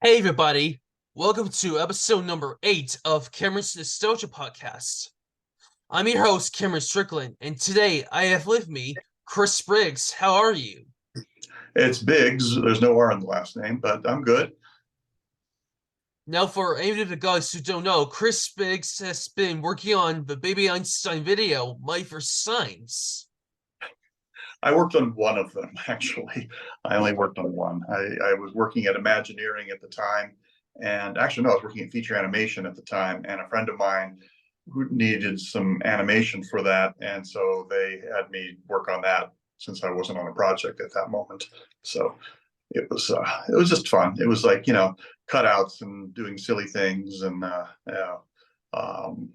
Hey everybody, welcome to episode number 8 of Cameron's Nostalgia Podcast. I'm your host, Cameron Strickland, and today I have with me Chris Briggs. How are you? It's Biggs. There's no R in the last name, but I'm good. Now, for any of the guys who don't know, Chris Briggs has been working on the Baby Einstein video, Life for Science. I worked on one of them, actually. I only worked on one. I was working at Imagineering at the time. And actually, no, I was working at feature animation at the time. And a friend of mine who needed some animation for that. And so they had me work on that since I wasn't on a project at that moment. So it was just fun. It was like, cutouts and doing silly things and um,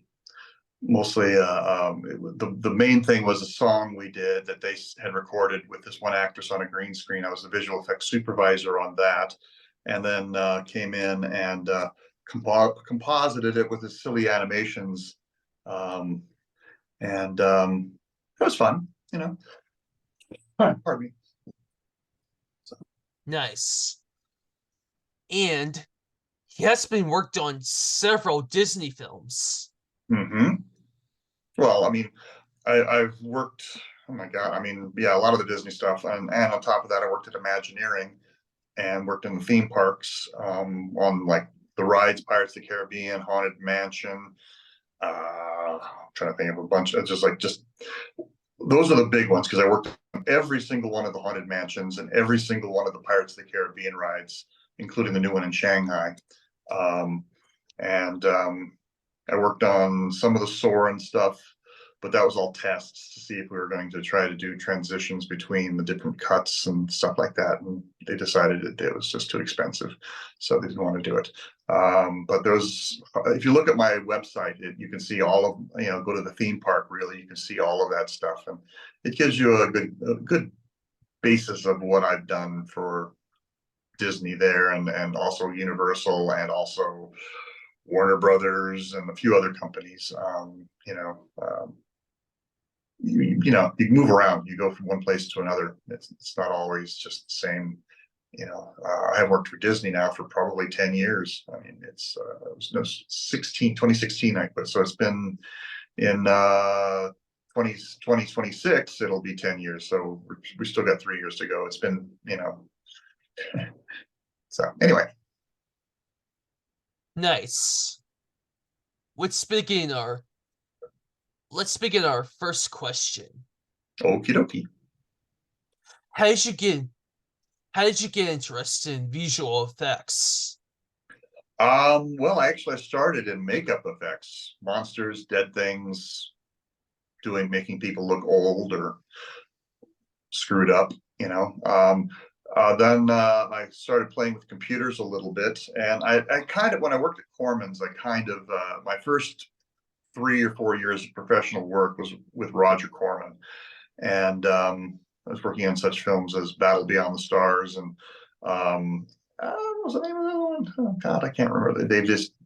mostly the main thing was a song we did that they had recorded with this one actress on a green screen. I was the visual effects supervisor on that, and then came in and composited it with the silly animations, um, and it was fun. Pardon me. So, Nice. And he has been worked on several Disney films. mm-hmm. Well, I mean, I've worked. Oh my God! I mean, yeah, a lot of the Disney stuff, and on top of that, I worked at Imagineering and worked in the theme parks on like the rides, Pirates of the Caribbean, Haunted Mansion. I'm trying to think of a bunch of just those are the big ones because I worked on every single one of the Haunted Mansions and every single one of the Pirates of the Caribbean rides, including the new one in Shanghai. Um, and I worked on some of the Soarin' stuff, but that was all tests to see if we were going to try to do transitions between the different cuts and stuff like that. And they decided it was just too expensive, so they didn't want to do it. But those, if you look at my website, you can see all of, go to the theme park, really, you can see all of that stuff. And it gives you a good basis of what I've done for Disney there and also Universal and also Warner Brothers and a few other companies. You move around, you go from one place to another. It's not always just the same. I have worked for Disney now for probably 10 years. I mean, it was no 2016 I quit. So it's been in 2026, it'll be 10 years. So we still got 3 years to go. It's been, so anyway. Nice. Let's begin our let's begin our first question. Okie dokie. How did you get how did you get interested in visual effects? Well, I started in makeup effects, monsters, dead things, making people look old or screwed up, you know. Then I started playing with computers a little bit, and I kind of, when I worked at Corman's, my first 3 or 4 years of professional work was with Roger Corman, and I was working on such films as Battle Beyond the Stars and what was the name of that one? Oh God, I can't remember.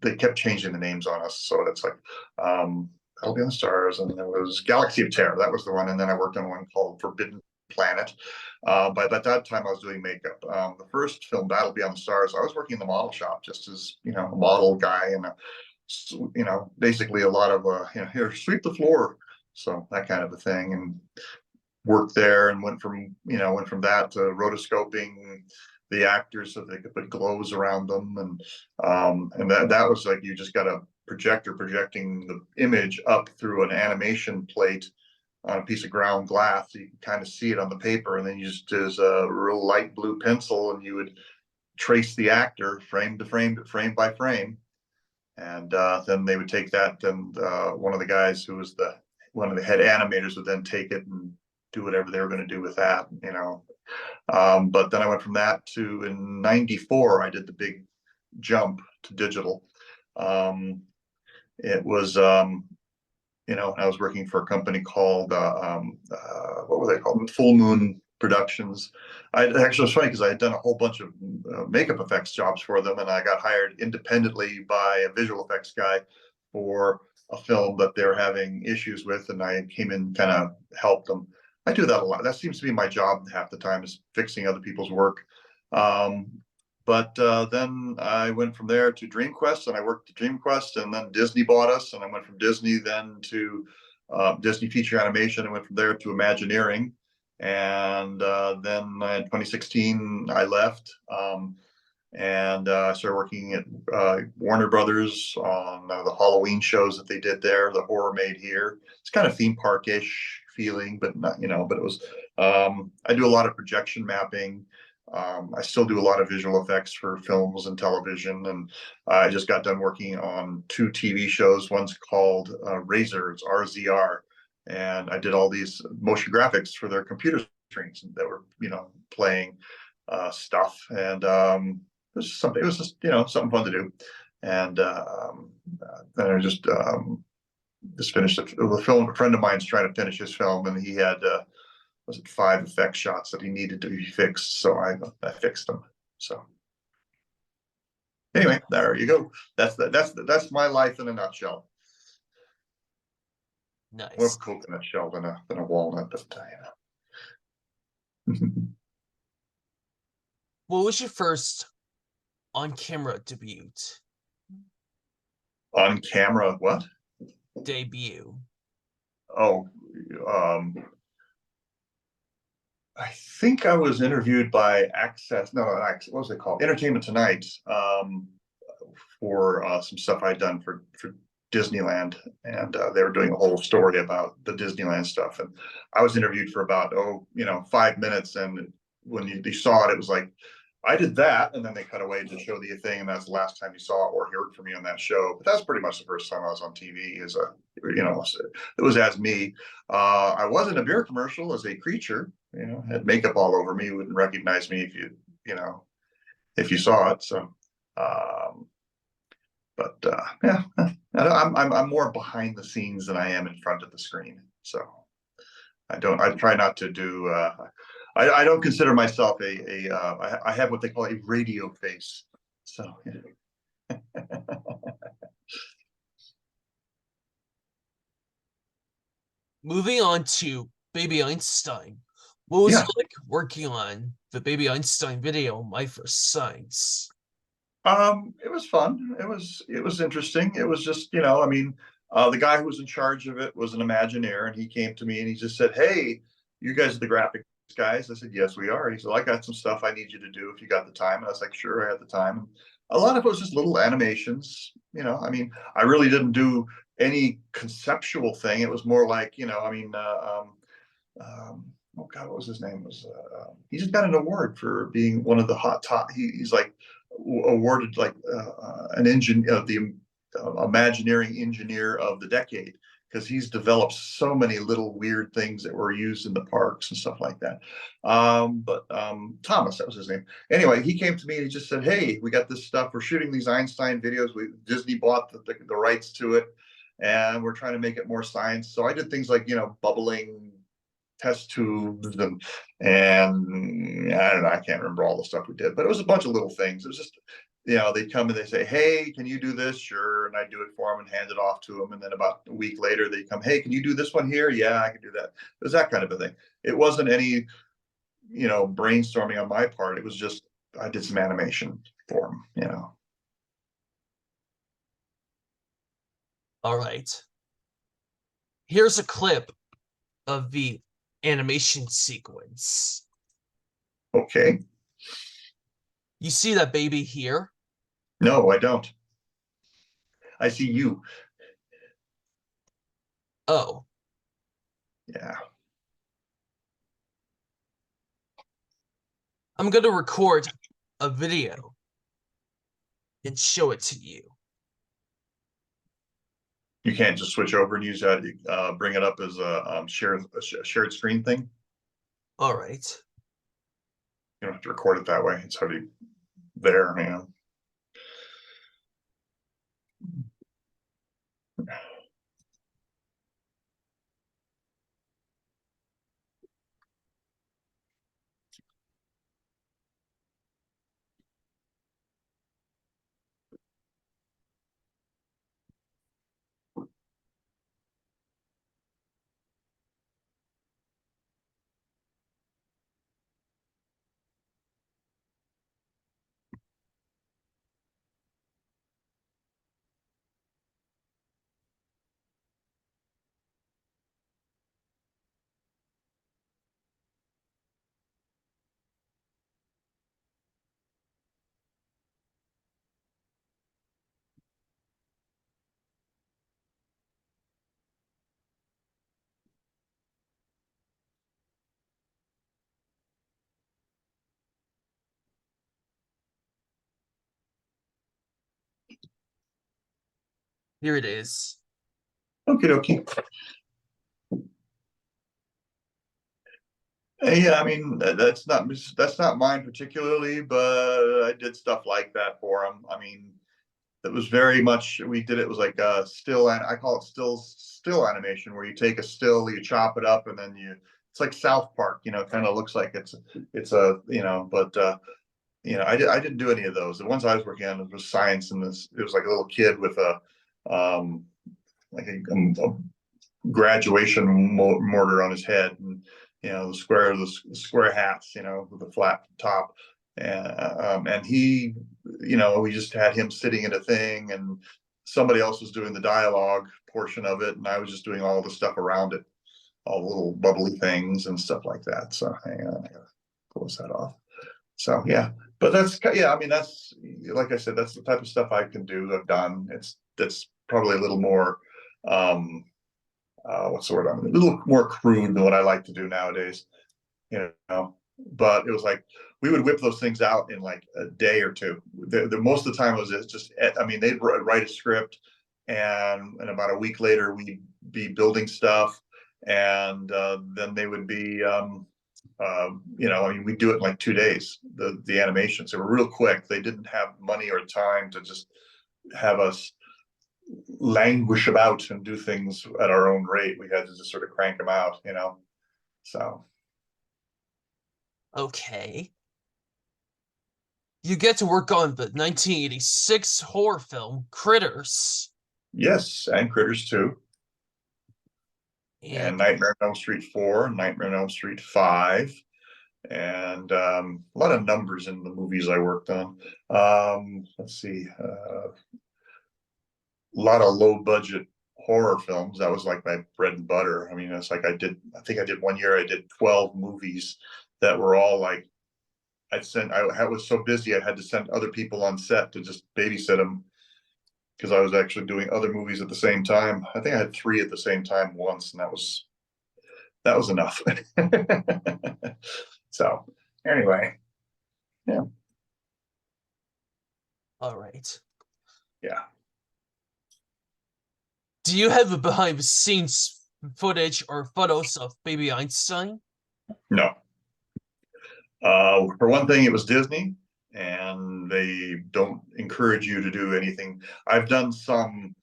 They kept changing the names on us, so it's like Battle Beyond the Stars, and there was Galaxy of Terror. That was the one, and then I worked on one called Forbidden Planet. But at that time, I was doing makeup. The first film, Battle Beyond the Stars, I was working in the model shop just as a model guy, and basically a lot of here, sweep the floor, so that kind of a thing, and worked there, and went from that to rotoscoping the actors so they could put glows around them, and that was like you just got a projector projecting the image up through an animation plate on a piece of ground glass, so you can kind of see it on the paper, and then you just use a real light blue pencil, and you would trace the actor frame to frame, frame by frame, and then they would take that, and one of the guys who was one of the head animators would then take it and do whatever they were going to do with that. But then I went from that to, in '94, I did the big jump to digital. It was I was working for a company called what were they called? Full Moon Productions. It was funny because I had done a whole bunch of makeup effects jobs for them, and I got hired independently by a visual effects guy for a film that they were having issues with, and I came in, kind of helped them. I do that a lot. That seems to be my job half the time, is fixing other people's work. But then I went from there to DreamQuest, and I worked at DreamQuest, and then Disney bought us, and I went from Disney then to Disney Feature Animation. I went from there to Imagineering, and then in 2016 I left. And I started working at Warner Brothers on the Halloween shows that they did there, the Horror Made Here. It's kind of theme park-ish feeling, but not, but it was, I do a lot of projection mapping. I still do a lot of visual effects for films and television. And I just got done working on two TV shows. One's called Razor, it's RZR. And I did all these motion graphics for their computer screens that were, playing stuff. And it was something. It was just something fun to do, and then I just finished the film. A friend of mine's trying to finish his film, and he had was it 5 effect shots that he needed to be fixed. So I fixed them. So anyway, there you go. That's my life in a nutshell. More of Nice. a coconut shell than a walnut, but What was your first on-camera debut? On camera, what? Debut. Oh, um, I think I was interviewed by Access. No, what was it called? Entertainment Tonight, for some stuff I'd done for Disneyland, and they were doing a whole story about the Disneyland stuff. And I was interviewed for about 5 minutes, and when you saw it, it was like I did that, and then they cut away to show the thing, and that's the last time you saw or heard from me on that show. But that's pretty much the first time I was on TV as it was as me. I was in a beer commercial as a creature. Had makeup all over me. You wouldn't recognize me if you saw it. So, um, but yeah, I'm more behind the scenes than I am in front of the screen. So I try not to do. I don't consider myself I have what they call a radio face. So yeah. Moving on to Baby Einstein. What was it Yeah. like working on the Baby Einstein video, My First Science? It was fun. It was interesting. It was just, I mean, the guy who was in charge of it was an Imagineer, and he came to me and he just said, "Hey, you guys are the graphics guys." I said, "Yes, we are." And he said, "I got some stuff I need you to do if you got the time." And I was like, "Sure, I had the time." And a lot of it was just little animations. I mean, I really didn't do any conceptual thing. It was more like, I mean, oh God, what was his name? He just got an award for being one of the hot top. He's like awarded like an engine of the Imagineering Engineer of the Decade, because he's developed so many little weird things that were used in the parks and stuff like that. But Thomas, that was his name. Anyway, he came to me and he just said, "Hey, we got this stuff. We're shooting these Einstein videos. Disney bought the rights to it, and we're trying to make it more science." So I did things like bubbling test tubes and I don't know, I can't remember all the stuff we did, but it was a bunch of little things. It was just, they'd come and they say, "Hey, can you do this?" Sure. And I do it for them and hand it off to them. And then about a week later, they come, "Hey, can you do this one here?" "Yeah, I can do that." It was that kind of a thing. It wasn't any, brainstorming on my part. It was just, I did some animation for them. All right. Here's a clip of the animation sequence. Okay. You see that baby here? No, I don't. I see you. Oh, Yeah. I'm going to record a video and show it to you. You can't just switch over and use that, bring it up as a shared screen thing. All right. You don't have to record it that way. It's already there. Here it is. Okie dokie. Yeah, I mean that's not mine particularly, but I did stuff like that for him. I mean, that was very much we did it was like a still, and I call it still animation, where you take a still, you chop it up, and then it's like South Park, it kind of looks like it's a but I didn't do any of those. The ones I was working on was science, and it was like a little kid with a um like a graduation mortar on his head, and the square hats, with the flat top, and we just had him sitting in a thing, and somebody else was doing the dialogue portion of it, and I was just doing all the stuff around it, all the little bubbly things and stuff like that. So hang on, I gotta close that off. So yeah, but yeah, I mean, that's, like I said, that's the type of stuff I can do, I've done. That's probably a little more what's the word, a little more crude than what I like to do nowadays, you know. But it was like we would whip those things out in like a day or two. The most of the time it was just, I mean, they'd write a script, and about a week later we'd be building stuff, and then they would be, I mean, we do it in like 2 days. The animations, they were real quick. They didn't have money or time to just have us languish about and do things at our own rate. We had to just sort of crank them out. So Okay. You get to work on the 1986 horror film Critters. yes, and Critters 2, and And Nightmare on Elm Street 4, Nightmare on Elm Street 5, and a lot of numbers in the movies I worked on. Let's see, a lot of low budget horror films. That was like my bread and butter. I mean, it's like I think I did one year, I did 12 movies that were all like, I was so busy, I had to send other people on set to just babysit them, because I was actually doing other movies at the same time. I think I had 3 at the same time once, and that was enough. So anyway, yeah, all right. yeah, Do you have a behind the scenes footage or photos of Baby Einstein? no. For one thing, it was Disney, and they don't encourage you to do anything. I've done some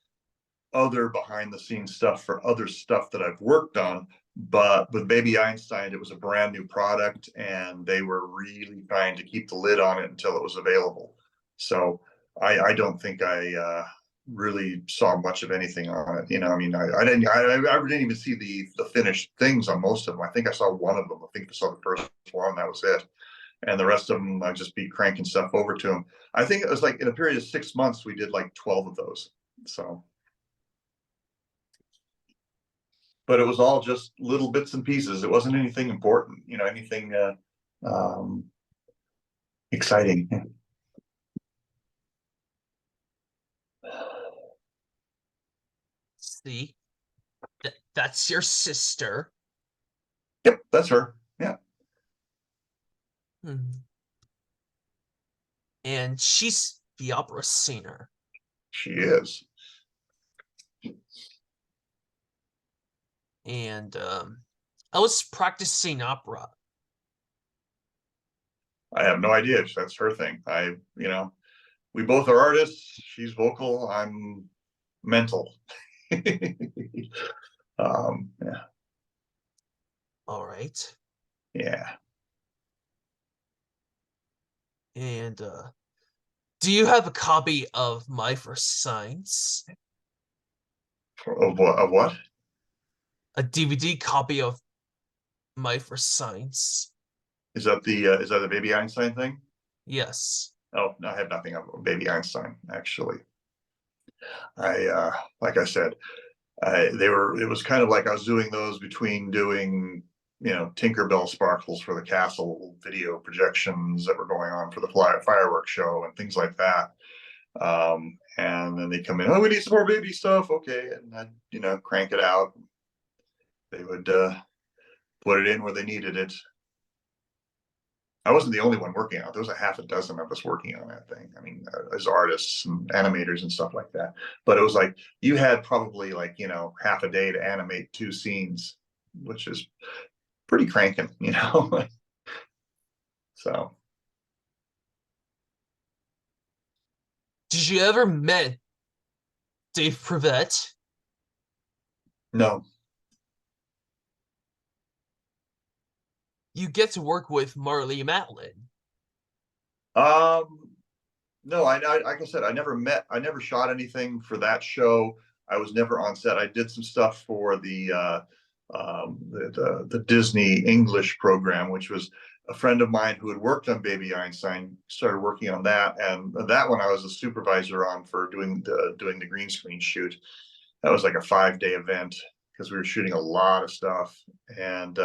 other behind the scenes stuff for other stuff that I've worked on, but with Baby Einstein, it was a brand new product, and they were really trying to keep the lid on it until it was available. So I don't think I really saw much of anything on it. I mean, I didn't even see the finished things on most of them. I think I saw one of them. I think I saw the first one. That was it. And the rest of them, I'd just be cranking stuff over to them. I think it was like in a period of 6 months, we did like 12 of those. So, but it was all just little bits and pieces. It wasn't anything important, anything um, exciting. See, that's your sister. Yep, that's her. Yeah, Hmm. And she's the opera singer. she is. And I was practicing opera. I have no idea. That's her thing. We both are artists. She's vocal. I'm mental. Yeah, All right. yeah. And do you have a copy of My First Science? Of what? Of what? A DVD copy of My First Science? Is that the Baby Einstein thing? Yes. Oh, no, I have nothing of Baby Einstein, actually. Like I said, it was kind of like I was doing those between doing, Tinkerbell sparkles for the castle video projections that were going on for the fireworks show and things like that. And then they come in, oh, we need some more baby stuff. Okay. And I'd, crank it out. They would put it in where they needed it. I wasn't the only one working on it. There was a half a dozen of us working on that thing. I mean, as artists and animators and stuff like that. But it was like you had probably like, half a day to animate 2 scenes, which is pretty cranking, So Did you ever met Dave Privette? no. You get to work with Marley Matlin. Um no, like I said, I never shot anything for that show. I was never on set. I did some stuff for the Disney English program, which was a friend of mine who had worked on Baby Einstein started working on that, and that one I was a supervisor on for doing the green screen shoot. That was like a 5-day event because we were shooting a lot of stuff, and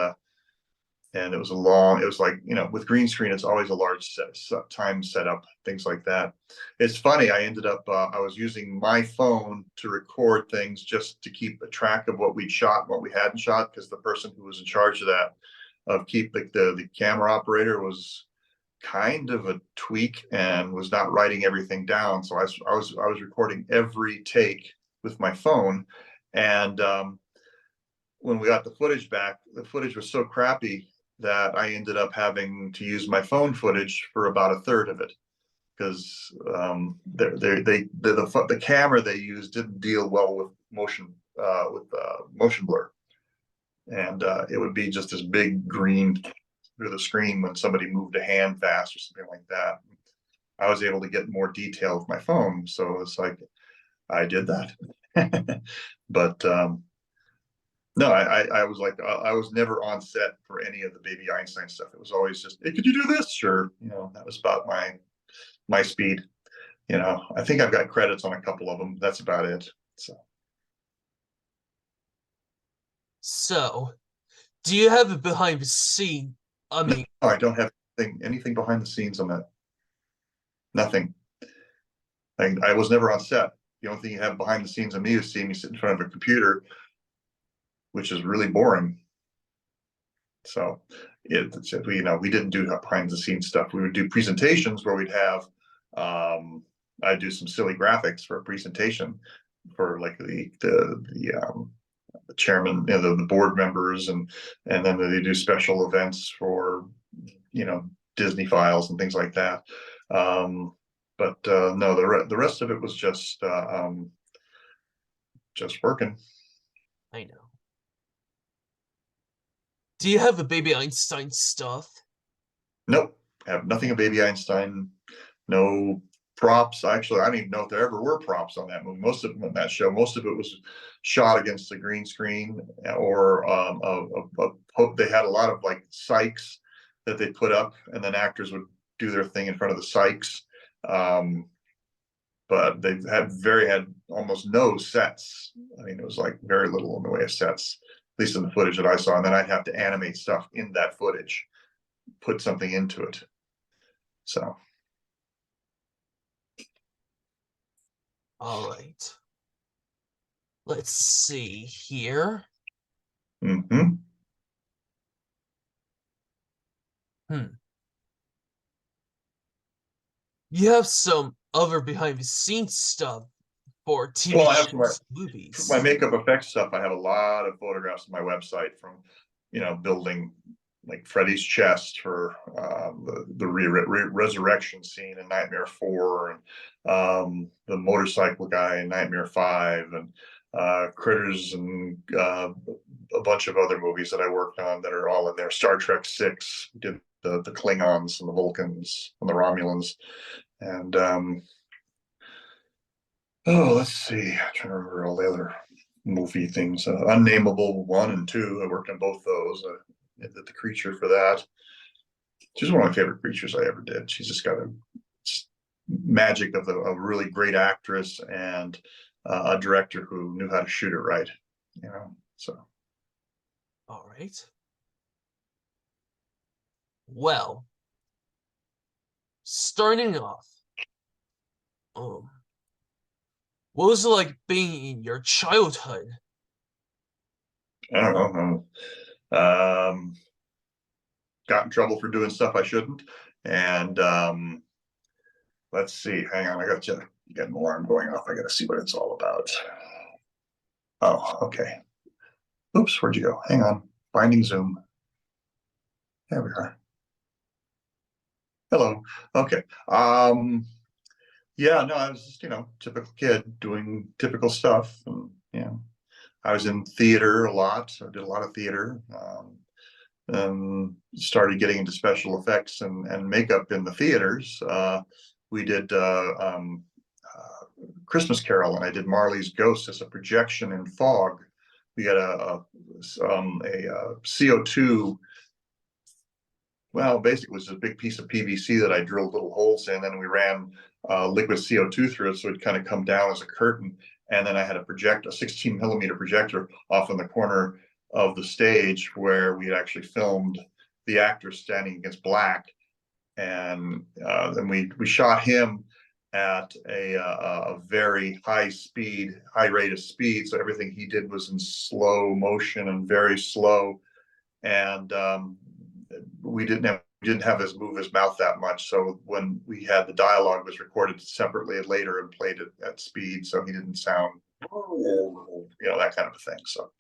it was it was like, with green screen, it's always a large time setup, things like that. It's funny, I was using my phone to record things just to keep a track of what we'd shot and what we hadn't shot, because the person who was in charge of that, of keep the camera operator, was kind of a tweak and was not writing everything down. So I was recording every take with my phone. And when we got the footage back, the footage was so crappy that I ended up having to use my phone footage for about a third of it, because the camera they used didn't deal well with motion blur, and it would be just this big green through the screen when somebody moved a hand fast or something like that. I was able to get more detail with my phone, so it's like I did that. But no, I was like, I was never on set for any of the Baby Einstein stuff. It was always just, hey, could you do this? Sure. That was about my speed. I think I've got credits on a couple of them. That's about it. So So, do you have a behind the scene? I no, mean, I don't have anything behind the scenes on that. Nothing. I was never on set. The only thing you have behind the scenes of me is seeing me sit in front of a computer, which is really boring. So we didn't do behind the scenes stuff. We would do presentations where we'd have, I'd do some silly graphics for a presentation for like the chairman, the board members, and then they do special events for, Disney files and things like that. But no, the rest of it was just working. I know. Do you have the Baby Einstein stuff? Nope, have nothing of Baby Einstein. No props. Actually, I don't even know if there ever were props on that movie. Most of them on that show, most of it was shot against the green screen, or they had a lot of like Sykes that they put up, and then actors would do their thing in front of the Sykes. Um, but they had almost no sets. I mean, it was like very little in the way of sets, at least in the footage that I saw. And then I'd have to animate stuff in that footage, put something into it. So All right. Let's see here. mhm. Hmm. You have some other behind the scenes stuff for TV Well, I have shows, for my movies. makeup effects stuff. I have a lot of photographs on my website from, building like Freddy's chest for the resurrection scene in Nightmare 4, and the motorcycle guy in Nightmare 5, and Critters, and a bunch of other movies that I worked on that are all in there. Star Trek 6, did the Klingons and the Vulcans and the Romulans, and oh, let's see. I'm trying to remember all the other movie things. Unnameable 1 and 2. I worked on both those. Did the creature for that. She's one of my favorite creatures I ever did. She's just got a magic of a really great actress, and a director who knew how to shoot it right. So All right. Well, starting off, um, what was it like being in your childhood? I don't know. got in trouble for doing stuff I shouldn't. And let's see, hang on, I got you get an alarm going off. I got to see what it's all about. Oh, okay. Oops, where'd you go? Hang on, finding Zoom. There we are. Hello. Okay. Yeah, no, I was just, typical kid doing typical stuff. And, I was in theater a lot. So I did a lot of theater. Started getting into special effects and makeup in the theaters. We did Christmas Carol, and I did Marley's Ghost as a projection in fog. We had a CO2. Well, basically, it was a big piece of PVC that I drilled little holes in, and we ran liquid CO2 through it, so it'd kind of come down as a curtain. And then I had a 16 millimeter projector off in the corner of the stage where we had actually filmed the actor standing against black, and then we shot him at a very high rate of speed. So everything he did was in slow motion and very slow, and we didn't have his move his mouth that much. So when we had the dialogue, was recorded separately later and played it at speed, so he didn't sound, that kind of a thing. So,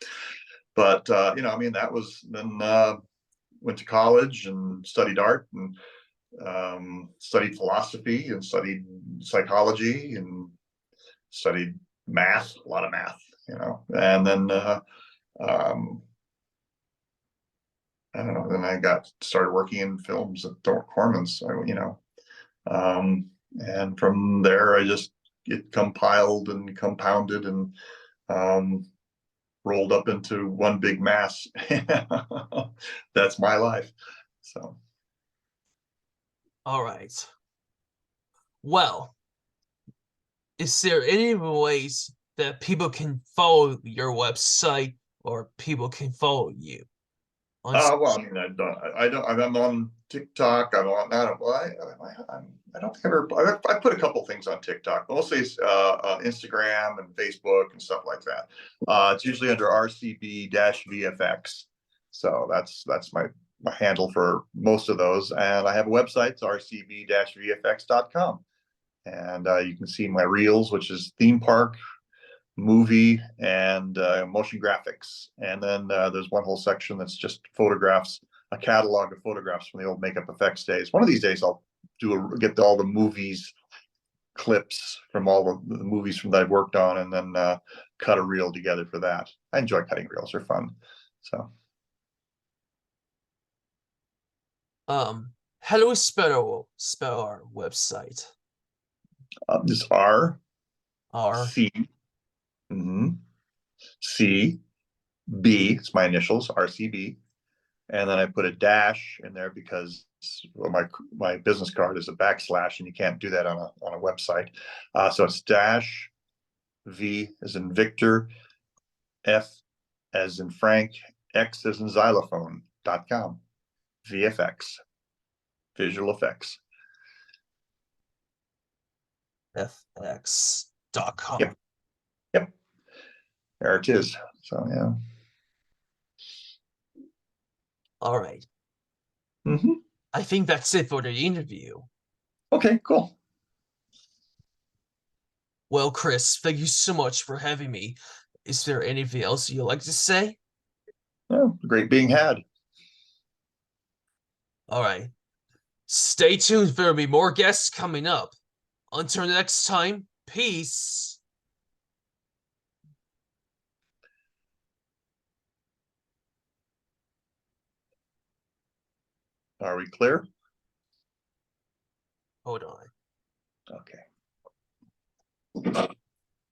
but I mean, that was then. Went to college and studied art and studied philosophy and studied psychology and studied math, a lot of math, and then I don't know. Then I started working in films at Thorpe Corman's, and from there it compiled and compounded and rolled up into one big mass. That's my life. So. All right. Well, is there any ways that people can follow your website or people can follow you? Well, I mean, I'm on TikTok. I'm on, I don't, well, I don't think I put a couple things on TikTok, mostly on Instagram and Facebook and stuff like that. It's usually under RCB-VFX. So that's my handle for most of those. And I have a website, it's rcb-vfx.com. And you can see my reels, which is theme park, movie, and motion graphics. And then there's one whole section that's just photographs, a catalog of photographs from the old makeup effects days. One of these days I'll get all the movies clips from all the movies from that I've worked on, and then cut a reel together for that. I enjoy cutting reels, they're fun. So how do we spell our website? this R R C C B, it's my initials, RCB. And then I put a dash in there because my business card is a backslash, and you can't do that on a website. So it's dash V as in Victor, F as in Frank, X as in xylophone.com. VFX, visual effects. fx.com. Yep. Yep. There it is. So yeah. All right. Mm-hmm. I think that's it for the interview. Okay, cool. Well, Chris, thank you so much for having me. Is there anything else you'd like to say? Well, great being had. All right. Stay tuned. There'll be more guests coming up. Until next time, peace. Are we clear? Hold on. Okay.